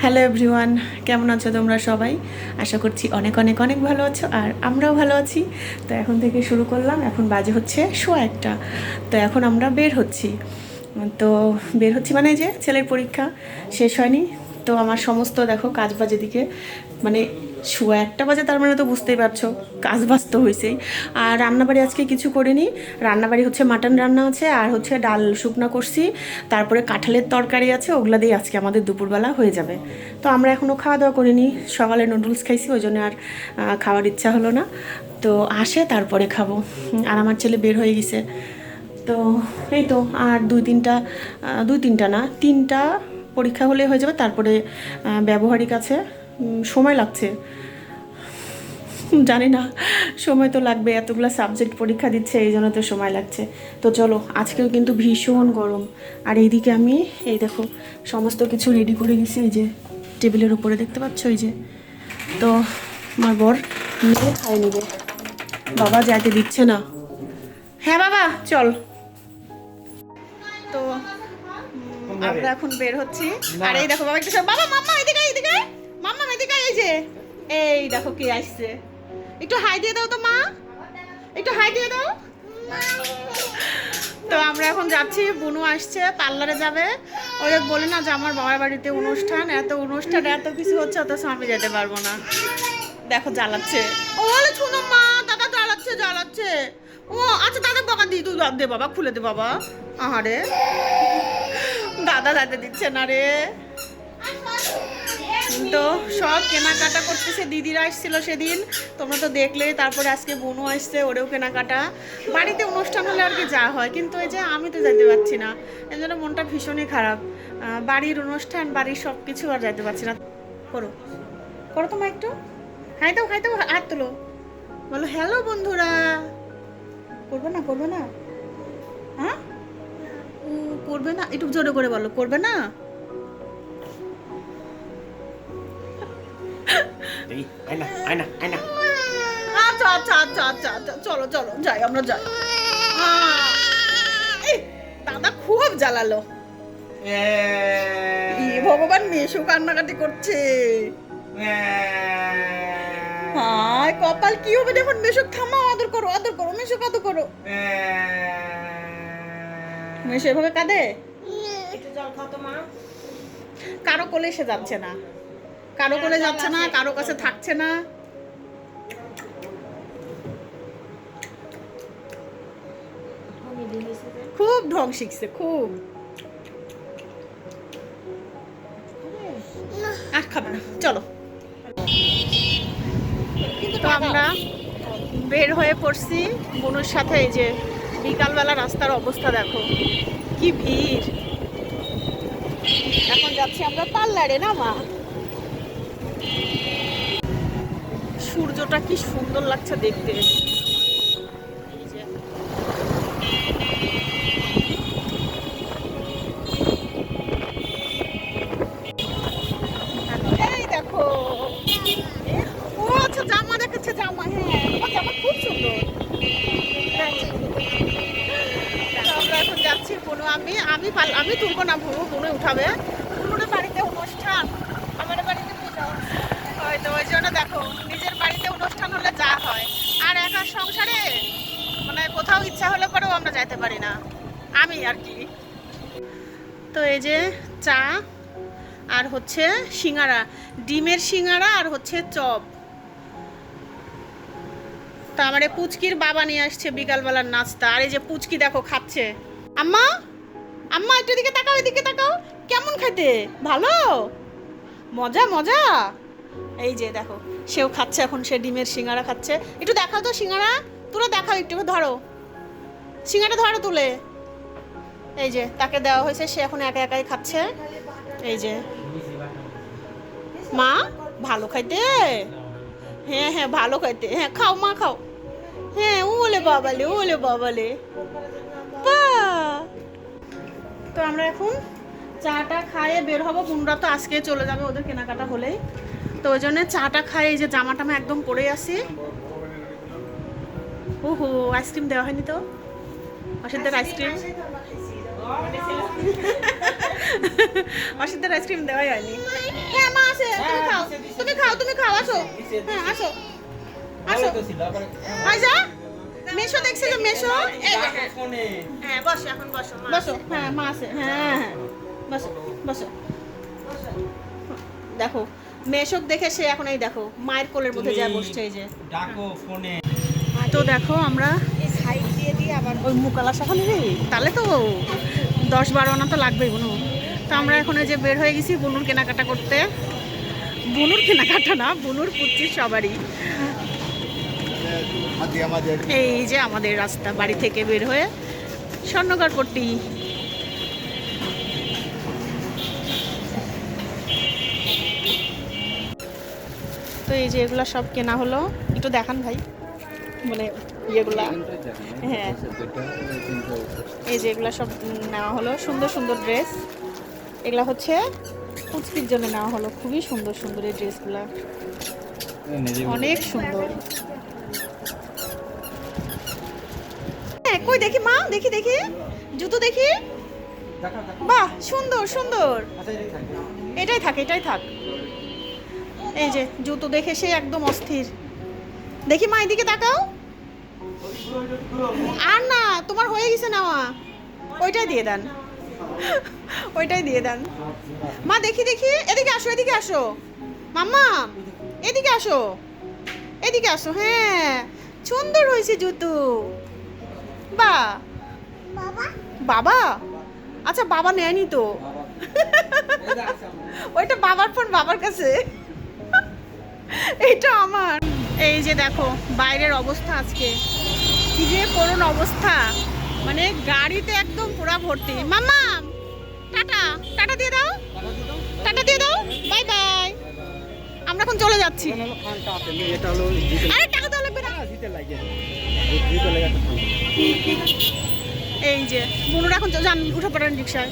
Hello everyone, কেমন আছো তোমরা সবাই? আশা করছি অনেক অনেক অনেক ভালো আছো, আর আমরাও ভালো আছি। তো এখন থেকে শুরু করলাম, এখন বাজে হচ্ছে 1:15। তো এখন আমরা তো বের হচ্ছি মানে যে ছেলের পরীক্ষা শেষ হয়নি, তো আমার সমস্ত দেখো কাজ বাজ এদিকে, মানে 1:15 বাজে, তার মানে তো বুঝতেই পারছো কাজ বাজ তো হয়েছেই। আর রান্নাবাড়ি আজকে কিছু করিনি, রান্নাবাড়ি হচ্ছে মাটন রান্না আছে আর হচ্ছে ডাল শুকনো করছি, তারপরে কাঁঠালের তরকারি আছে, ওগুলা দিয়ে আজকে আমাদের দুপুরবেলা হয়ে যাবে। তো আমরা এখনও খাওয়া দাওয়া করিনি, সকালে নুডলস খাইছি, ওই জন্য আর খাওয়ার ইচ্ছা হলো না। তো আসে তারপরে খাবো। আর আমার ছেলে বের হয়ে গেছে, তো এই তো আর দুই তিনটা না, 3টা পরীক্ষা হলে হয়ে যাবে। তারপরে ব্যবহারিক আছে, সময় লাগছে, জানি না, সময় তো লাগবে, এতগুলো সাবজেক্ট পরীক্ষা দিচ্ছে, এই জন্য তো সময় লাগছে। তো চলো, আজকেও কিন্তু ভীষণ গরম। আর এইদিকে আমি এই দেখো সমস্ত কিছু রেডি করে গেছি, এই যে টেবিলের উপরে দেখতে পাচ্ছ, এই যে। তো আমার বর নিয়ে খাই নিবে, বাবা যাইতে দিচ্ছে না। হ্যাঁ বাবা চল। তো আমরা এখন বের হচ্ছি, আর এই দেখো বাবা একটু বাবা, মাম্মা এদিকে এদিকে, মাম্মা এদিকে, এই দেখো কে আসছে, একটু হাই দিয়ে দাও তো মা, একটু হাই দিয়ে দাও। তো আমরা এখন যাচ্ছি, বুনু আসছে, পার্লারে যাবে। ওই বলে না যে আমার বাবার বাড়িতে অনুষ্ঠান, এত অনুষ্ঠান এত কিছু হচ্ছে, অথচ আমি যেতে পারবো না। দেখো জ্বালাচ্ছে, ও বলে শুনো মা, দাদা জ্বালাচ্ছে। ও আচ্ছা দাদা, বাবা দি তুই দে বাবা, খুলে দে বাবা। আহারে দাদা যাতে দিচ্ছে না রে। তো সব কেনাকাটা করতেছে, দিদিরা আসছিল সেদিন, তোমরা তো দেখলে। তারপরে আজকে বোনও আসছে, ওরেও কেনাকাটা। বাড়িতে অনুষ্ঠান হলে আর কি যা হয়, কিন্তু এই যে আমি তো যেতে পারছি না, এই জন্য মনটা ভীষণই খারাপ। বাড়ির অনুষ্ঠান, বাড়ির সব কিছু আর যেতে পারছি না। করো করো তোমার একটু হাই দাও, হাত তোলো, বলো হ্যালো বন্ধুরা। করবে না হ্যাঁ, ও করবে না, একটু জোরে করে বলো, করবে না। আচ্ছা, চলো যাই, আমরা যাই। দাদা খুব জ্বালালো, ভগবান, মেশো কান্নাকাটি করছে। হায় কপাল, কি হবে দেখুন, মেশো থামাও, আদর করো, মেশো আদর করো। মেশো এভাবে কাঁদে, কারো কোলে এসে যাচ্ছে না, কারো কোলে যাচ্ছে না, কারো কাছে থাকছে না। খুব ঢং শিখছে, খুব। আর খাবে না, চলো। তো আমরা বের হয়ে পড়ছি বোনের সাথে, এই যে বিকালবেলা রাস্তার অবস্থা দেখো কি ভিড়। এখন যাচ্ছি আমরা পার্লারে, না মা? সূর্যটা কি সুন্দর লাগছে দেখতে। এই দেখো, ও আচ্ছা জামা দেখাচ্ছে, জামা, হ্যাঁ জামা খুব সুন্দর। আমরা এখন যাচ্ছি, বোনো আমি তুলবো না, বোনো উঠাবে। বোনের বাড়িতে অনুষ্ঠান, আমাদের বাড়িতে পূজা হয়তো, ওই জন্য দেখো নিজের বাড়িতে অনুষ্ঠান হলে যা হয়। আর একা সংসারে মানে কোথাও ইচ্ছা হলে পরেও আমরা যাইতে পারি না, আমি আর কি। তো এই যে চা আর হচ্ছে সিঙ্গারা, ডিমের সিঙ্গারা আর হচ্ছে চপ। তো আমার এই পুচকির বাবা নিয়ে আসছে বিকালবেলার নাস্তা। আর এই যে পুচকি দেখো খাচ্ছে। আম্মা একটু এদিকে তাকাও, কেমন খাইতে, ভালো, মজা। এই যে দেখো সেও খাচ্ছে, এখন সে ডিমের সিঙ্গারা খাচ্ছে। একটু দেখাও তো সিঙ্গারা, তুলে দেখাও, একটু ধরো সিঙ্গারা, ধরো তুলে। এই যে তাকে দেওয়া হয়েছে, সে এখন একা একাই খাচ্ছে। এই যে মা ভালো খাইতে, হ্যাঁ ভালো খাইতে, হ্যাঁ খাও মা খাও, হ্যাঁ ওলে বাবালে বা। তো আমরা এখন চাটা খাইয়ে বের হবো, বোনরা তো আজকে চলে যাবে ওদের কেনাকাটা হলেই। তো ওই জন্য চাটা খাই, এই যে জামাটা আমি একদম পরে আসি। ওহো আইসক্রিম দেওয়া হয়নি তো, অসিদ্ধের আইসক্রিম। অসিতের আইসক্রিম দেওয়াই হয়নি। হ্যাঁ মা আছে, তুমি খাও তুমি খাও, আসো। হ্যাঁ আসো আসো। আইজা মেশো দেখছে যে মেশো, হ্যাঁ বসো এখন বসো বসো। হ্যাঁ মা আছে, হ্যাঁ হ্যাঁ বসো বসো। দেখো মেশোক দেখে সে এখন এই দেখো মায়ের কোলের মধ্যে যা বসছে, এই যে ডাকো ফোনে। তো দেখো আমরা এই সাইড দিয়ে দিয়ে আবার ওই মুকালা শাখানে রে, তাহলে তো 10-12 আনা তো লাগবেই বুনু। তো আমরা এখন এই যে বের হয়ে গেছি বুনুর কেনাকাটা করতে। বুনুর কেনাকাটা না, বুনুর পুত্রির সবারই। এই যে আমাদের রাস্তা বাড়ি থেকে বের হয়ে স্বর্ণকারপট্টি। তো এই যে এগুলা সব কেনা হলো, একটু দেখান ভাই, মানে ইয়েগুলা। হ্যাঁ এই যে এগুলা সব নেওয়া হলো, সুন্দর সুন্দর ড্রেস। এগুলা হচ্ছে পুচকির জন্য নেওয়া হলো, খুবই সুন্দর সুন্দর এই ড্রেসগুলা, অনেক সুন্দর। কই দেখি মা, দেখি দেখি জুতো দেখি, বাহ সুন্দর সুন্দর। এটাই থাক এটাই থাক। এই যে জুতো দেখে সে একদম অস্থির। দেখি মা এদিকে তাকাও। আর না তোমার হয়ে গেছে নেওয়া, ওইটাই দিয়ে দেন, ওইটাই দিয়ে দেন। মা দেখি দেখি, এদিকে আসো এদিকে আসো মাম্মা, এদিকে আসো এদিকে আসো। হ্যাঁ সুন্দর হয়েছে জুতো। বা বাবা, আচ্ছা বাবা নেয়নি তো, ওইটা বাবার ফোন বাবার কাছে, এইটা আমার। এই যে দেখো বাইরের অবস্থা আজকে কি যে করুণ অবস্থা, মানে গাড়িতে একদম পুরা ভর্তি। মাম্মা টাটা, টাটা দিয়ে দাও, টাটা দিয়ে দাও, বাই বাই। আমরা এখন চলে যাচ্ছি। আরে টাকা দাও লাগবে না। এই যে বুনুরা এখন যান, উঠে পড়েন রিক্সায়।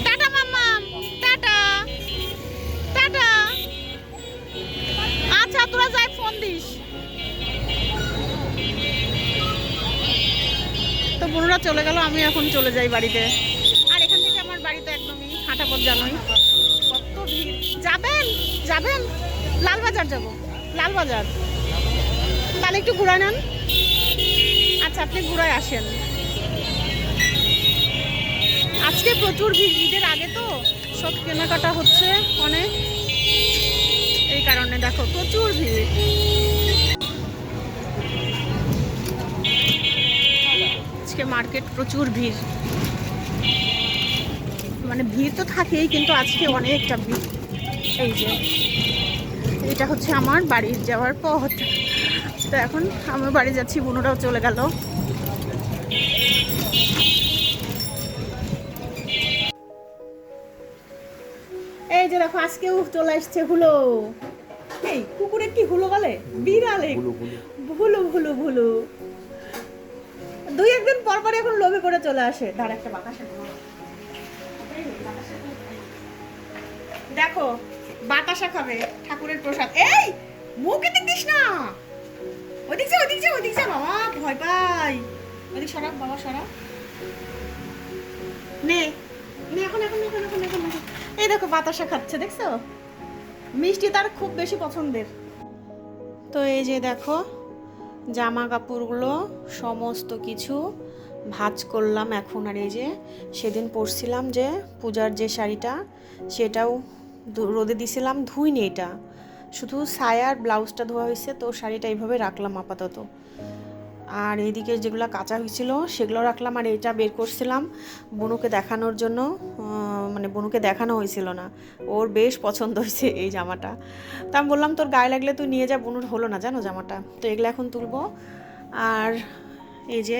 টাটা মাম্মা, টাটা টাটা। আচ্ছা তোরা যাই ফোন দিস। তো বুনুরা চলে গেল, আমি এখন চলে যাই বাড়িতে। আর এখান থেকে আমার বাড়িতে একদমই হাঁটা পথ, জানোই কত ভিড়। যাবেন যাবেন লালবাজার যাব, লালবাজার, তাহলে একটু ঘুরায় নেন। আচ্ছা আপনি ঘুরায় আসেন। আজকে প্রচুর ভিড়, ঈদের আগে তো সব কেনাকাটা হচ্ছে অনেক, এই কারণে দেখো প্রচুর ভিড়। আজকে মার্কেট প্রচুর ভিড়, মানে ভিড় তো থাকেই কিন্তু আজকে অনেকটা ভিড়। এই যে এটা হচ্ছে আমার বাড়ির যাওয়ার পথ। তো এখন আমি বাড়ি যাচ্ছি, বুনুরাও চলে গেল। এই যে দেখো আজকেও চলে আসছে হুলো। এই কুকুরের কি হুলো বলে? বিড়ালে ভুলু ভুলু ভুলু। 2-1 দিন পর পর এখন লোভে করে চলে আসে। দাঁড় একটা বাতাসা দেখো, বাতাসা খাবে, ঠাকুরের প্রসাদ। এই মুখে দিস না, ওদিক যা ওদিক যা ওদিক যা, বাবা ভয় পাই। ওদিক সরা বাবা, সরা। নে নে এখন এখন এখন এখন এখন। এই দেখো বাতাসা খাচ্ছে, দেখছো? মিষ্টি তার খুব বেশি পছন্দের। তো এই যে দেখো জামা কাপড়গুলো সমস্ত কিছু ভাঁজ করলাম এখন। আর এই যে সেদিন পরছিলাম যে পূজার যে শাড়িটা, সেটাও রোদে দিছিলাম, ধুইনি, এটা শুধু সায়া আর ব্লাউজটা ধোয়া হয়েছে। তো শাড়িটা এইভাবে রাখলাম আপাতত। আর এইদিকে যেগুলো কাঁচা হয়েছিল সেগুলো রাখলাম। আর এইটা বের করছিলাম বনুকে দেখানোর জন্য, মানে বনুকে দেখানো হয়েছিল না, ওর বেশ পছন্দ হয়েছে এই জামাটা। তা আমি বললাম তোর গায়ে লাগলে তুই নিয়ে যা, বনুর হলো না জানো জামাটা। তো এগুলো এখন তুলবো। আর এই যে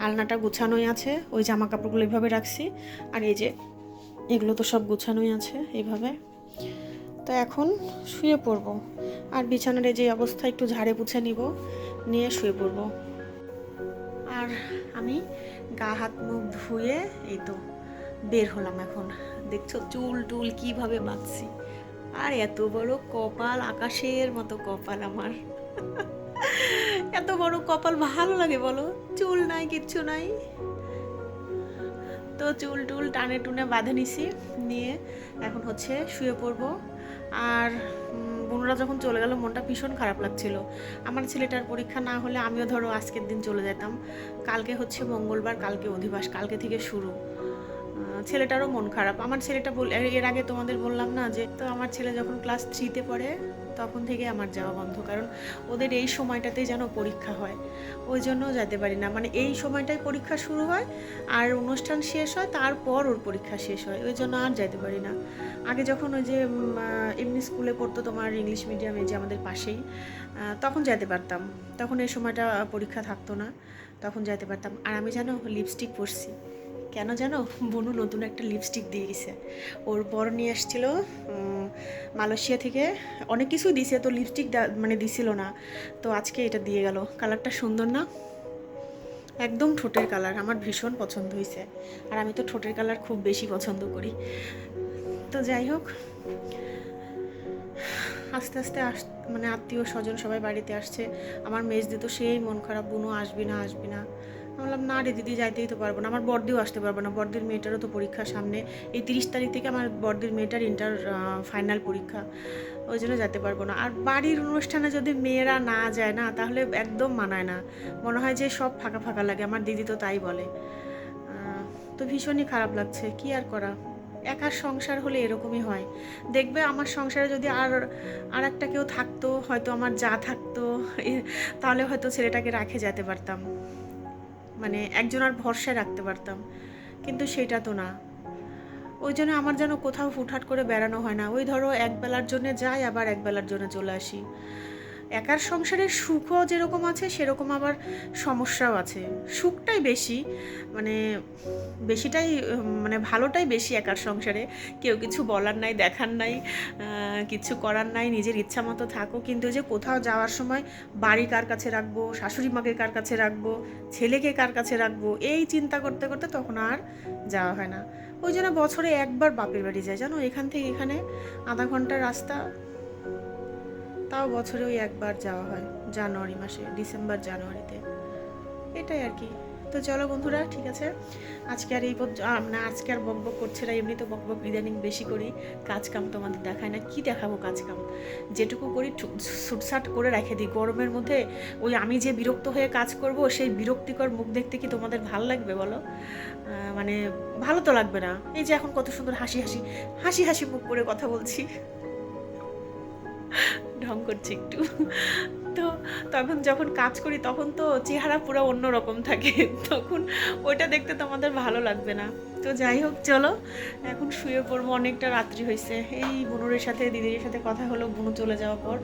আলনাটা গুছানোই আছে, ওই জামা কাপড়গুলো এইভাবে রাখছি। আর এই যে এগুলো তো সব গুছানোই আছে এইভাবে। তো এখন শুয়ে পড়বো। আর বিছানার যে অবস্থা একটু ঝাড়ে পুছে নিব, নিয়ে শুয়ে পড়বো। আর আমি গা হাত মুখ ধুয়ে এই তো বের হলাম এখন। দেখছো চুল টুল কিভাবে বাঁধছি। আর এত বড় কপাল, আকাশের মতো কপাল আমার। এত বড় কপাল ভালো লাগে বলো? চুল নাই, কিচ্ছু নাই। তো তো চুল টুল টানে টুনে বাঁধে নিছি, নিয়ে এখন হচ্ছে শুয়ে পড়বো। আর বোনরা যখন চলে গেল মনটা ভীষণ খারাপ লাগছিল। আমার ছেলেটার পরীক্ষা না হলে আমিও ধরো আজকের দিন চলে যেতাম। কালকে হচ্ছে মঙ্গলবার, কালকে অধিবাস, কালকে থেকে শুরু। ছেলেটারও মন খারাপ। আমার ছেলেটা এর আগে তোমাদের বললাম না যে, তো আমার ছেলে যখন ক্লাস 3-তে পড়ে তখন থেকে আমার যাওয়া বন্ধ, কারণ ওদের এই সময়টাতেই যেন পরীক্ষা হয়, ওই জন্য যেতে পারি না। মানে এই সময়টাই পরীক্ষা শুরু হয় আর অনুষ্ঠান শেষ হয়, তারপর ওর পরীক্ষা শেষ হয়, ওই জন্য আর যেতে পারি না। আগে যখন ওই যে এমনি স্কুলে পড়তো তোমার ইংলিশ মিডিয়ামে যে আমাদের পাশেই, তখন যেতে পারতাম, তখন এই সময়টা পরীক্ষা থাকতো না, তখন যেতে পারতাম। আর আমি যেন লিপস্টিক পরছি, কেন জানো, বনু নতুন একটা লিপস্টিক দিয়ে গেছে। ওর বড় নিয়ে এসেছিলো মালয়েশিয়া থেকে, অনেক কিছু দিছে, তো লিপস্টিক মানে দিছিল না, তো আজকে এটা দিয়ে গেল। কালারটা সুন্দর না, একদম ঠোঁটের কালার, আমার ভীষণ পছন্দ হয়েছে। আর আমি তো ঠোঁটের কালার খুব বেশি পছন্দ করি। তো যাই হোক, আস্তে আস্তে মানে আত্মীয় স্বজন সবাই বাড়িতে আসছে। আমার মেজদি তো সেই মন খারাপ, বুনু আসবি না আসবি না। বললাম না রে দিদি, যাইতেই তো পারবো না, আমার বড়দিও আসতে পারবো না, বড়দির মেয়েটারও তো পরীক্ষা সামনে, এই 30 তারিখ থেকে আমার বড়দির মেয়েটার ইন্টার ফাইনাল পরীক্ষা, ওই জন্য যেতে পারবো না। আর বাড়ির অনুষ্ঠানে যদি মেয়েরা না যায় না, তাহলে একদম মানায় না, মনে হয় যে সব ফাঁকা ফাঁকা লাগে, আমার দিদি তো তাই বলে। তো ভীষণই খারাপ লাগছে, কি আর করা, একার সংসার হলে এরকমই হয়। দেখবে আমার সংসারে যদি আর একটা কেউ থাকতো, হয়তো আমার যা থাকতো, তাহলে হয়তো ছেলেটাকে রাখে যেতে পারতাম, মানে একজনের ভরসায় রাখতে পারতাম, কিন্তু সেটা তো না। ওই জন্য আমার যেন কোথাও হুটহাট করে বেড়ানো হয় না, ওই ধরো একবেলার জন্য যাই, আবার একবেলার জন্য চলে আসি। একার সংসারের সুখও যেরকম আছে, সেরকম আবার সমস্যাও আছে। সুখটাই বেশি, মানে বেশিটাই, মানে ভালোটাই বেশি একার সংসারে। কেউ কিছু বলার নাই, দেখার নাই, কিছু করার নাই, নিজের ইচ্ছা মতো থাকো। কিন্তু যে কোথাও যাওয়ার সময় বাড়ি কার কাছে রাখবো, শাশুড়ি মাকে কার কাছে রাখবো, ছেলেকে কার কাছে রাখবো, এই চিন্তা করতে করতে তখন আর যাওয়া হয় না। ওই জন্য বছরে একবার বাপের বাড়ি যায়, জানো, এখান থেকে এখানে আধা ঘন্টার রাস্তা, তাও বছরে ওই একবার যাওয়া হয়, জানুয়ারি মাসে, ডিসেম্বর জানুয়ারিতে, এটাই আর কি। তো চলো বন্ধুরা, ঠিক আছে, আজকে আর মানে আজকে আর বক বক করছে না, এমনি তো বক বক ইদানিং বেশি করি, কাজ কাম তোমাদের দেখায় না, কি দেখাবো কাজ কাম, যেটুকু করি ছুটছাট করে রেখে দিই। গরমের মধ্যে ওই আমি যে বিরক্ত হয়ে কাজ করব, সেই বিরক্তিকর মুখ দেখতে কি তোমাদের ভাল লাগবে বলো? মানে ভালো তো লাগবে না। এই যে এখন কত সুন্দর হাসি হাসি হাসি হাসি মুখ করে কথা বলছি, ঢং করছি একটু। তো তখন যখন কাজ করি তখন তো চেহারা পুরো অন্যরকম থাকে, তখন ওইটা দেখতে তোমাদের ভালো লাগবে না। তো যাই হোক, চলো এখন শুয়ে পড়বো, অনেকটা রাত্রি হয়েছে। এই বুনুরের সাথে দিদির সাথে কথা হলো বুনু চলে যাওয়ার পর।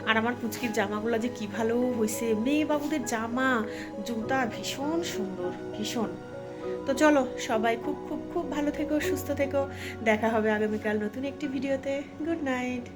আর আমার পুচকির জামাগুলো যে কী ভালো হয়েছে, মেয়ে বাবুদের জামা জুতা ভীষণ সুন্দর, ভীষণ। তো চলো সবাই খুব খুব খুব ভালো থেকো, সুস্থ থেকো, দেখা হবে আগামীকাল নতুন একটি ভিডিওতে। Good night.